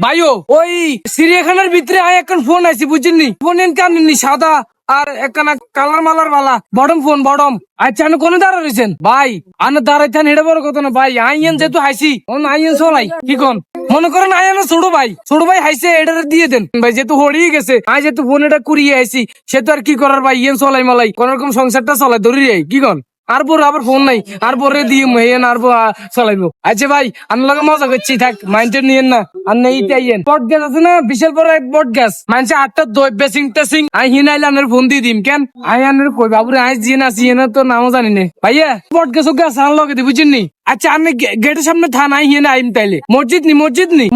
ভাইও ওই চিড়িয়াখানার ভিতরে এখন ফোন আইছি বুঝছেননি, ফোন কানেননি সাদা আর একখানা কালার মালার বালা বডম ফোন বডম। আচ্ছা আমি কোনে দাঁড়া রয়েছেন ভাই? আনে দাঁড়াইতেন এটা বড় কথা না ভাই, আইয়েন যেহেতু হাইছি আইয়েন চলাই কি কোন মনে করেন আইয়ানো ছোট ভাই হাইছে এটা দিয়ে দেন ভাই, যেহেতু হরিয়ে গেছে আই যেহেতু ফোন এটা কুড়িয়ে আইছি সে তো আর কি করার ভাই, ইয়েন চলাই মালাই কোন রকম সংসারটা চলাই ধরি কি কোন আর পরে আবার ফোন নাই আর পরে দিয়ে মেয়েন আর চলাইবো। আচ্ছা ভাই আমি লগে মজা করছি থাক মাইন্ডের নিয়েন না আর নেই আইয়েন। বট গ্যাস আছে না বিশাল বড় এক বট গ্যাস মানছে 8টা দই বেসিং টেসিং আই হিনাইলে আনের ফোন দিয়ে দিম কেন আই আনের কই বাবুরে আই জিয়ে না সিয়ে না তো নামও জানি না ভাইয়া বট গ্যাস গ্যাস আন লগে দি বুঝিনি। আচ্ছা আমি গেটের সামনে থানা হিয়ে না আইম তাইলে মসজিদ নি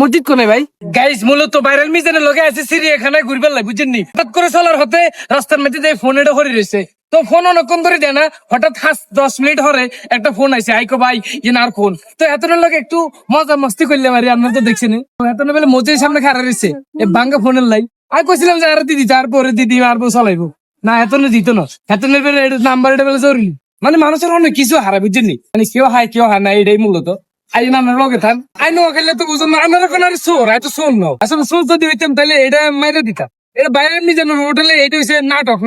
মসজিদ কোনে ভাই? গাইস মূলত ভাইরাল মিজানের লগে আছে চিড়িয়াখানায় ঘুরবার লাই বুঝিনি, হঠাৎ করে চলার হতে রাস্তার মধ্যে ফোন এটা হরি রয়েছে তো ফোন অনেকক্ষণ ধরে দেয় না, হঠাৎ 10 মিনিট হরে একটা ফোন আইছে আইকো ভাই ইয়ে আর ফোন তো এত লোক একটু মজা মস্তি করলে মারি আপনার তো দেখছেন এত বেলা মসজিদের সামনে খাড়া রয়েছে এই ভাঙ্গা ফোনের লাই আমি কইছিলাম যে আর দিদি তারপরে দিদি আর চলাইবো না এত দিত না এত নাম্বার এটা বেলা জরুরি মানে মানুষের অনেক কিছু হারা বুঝছেন মানে কেউ হায় না এটাই মূলত আই নামের লগে থান আই নো খেললে তো বুঝুন না আমার এখন আর চোর আই তো চোর নাও আসলে চোর যদি হইতাম তাহলে এটা মাইরে দিতাম এটা বাইরে নিজের হোটেলে এটা হচ্ছে নাটক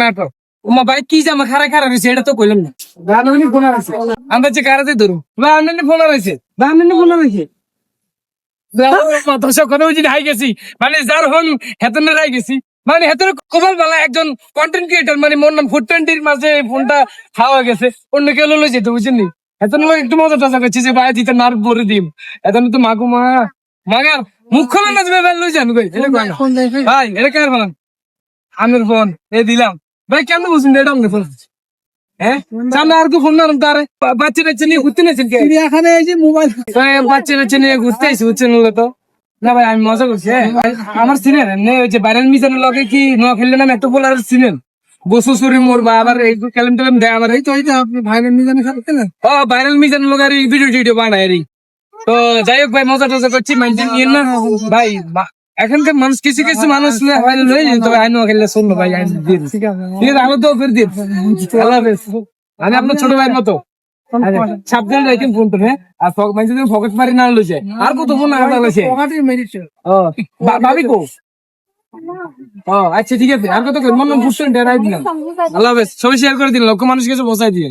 ওমা ভাই কি জামা খারা রয়েছে এটা তো কইলাম না আমরা যে কারাতে ধরু ভাই আপনার ফোন রয়েছে ভাই আপনার ফোন রয়েছে হাই গেছি মানে যার হন হেতনে রাই গেছি মানে হেতনে কপাল বেলা একজন কন্টেন্ট ক্রিয়েটার মানে মোর নাম ফুড টোয়েন্টির মাঝে ফোনটা খাওয়া গেছে অন্য কেউ লই যেত বুঝছেন এতন লোক একটু মজা টজা করছে যে ভাই দিতে নার ভরে দিম এতন তো মাগু মাগার মুখ খোলা নাচবে ভাই লই যান ভাই ভাই এটা কার ফোন? আমের ফোন এ দিলাম ভাই কেমন বুঝুন এটা আমাকে ফোন হ্যাঁ সামনে আর ফোন না তারে বাচ্চা বাচ্চা নিয়ে ঘুরতে নেছেন চিড়িয়াখানে এই যে মোবাইল বাচ্চা বাচ্চা নিয়ে ঘুরতে আইসি বুঝছেন তো না ভাই আমি মজা করছি আমার সিনেন ওই যে ভাইরাল মিজানের লগে কি নোয়া খেললে না একটু বলার সিনেন বসু সুরি মোর বা আবার এই ক্যালেম টেলেম দেয় আমার এই তো আপনি ভাইরাল মিজানের সাথে খেলেন ও ভাইরাল মিজানের লগে আর ভিডিও বানায় তো যাই হোক ভাই মজা টজা করছি মাইন্ডেন নিয়েন না ভাই এখনকার মানুষ কিছু মানুষ তবে আইন খেললে শুনলো ভাই ঠিক আছে আলো তো ফের দিন আল্লাহ হাফেজ। আমি আপনার ছোট ভাইয়ের মতো সাবধান রাখেন ফোন তো হ্যাঁ আর ফকেট মারি না লইছে আর কত ফোন লাগছে ভাবি কো ও আচ্ছা ঠিক আছে আর কত মন ফুসছেন ডেরাই দিলাম আল্লাহ হাফেজ। সবাই শেয়ার করে দিন লোক মানুষ কিছু বসাই দিয়ে।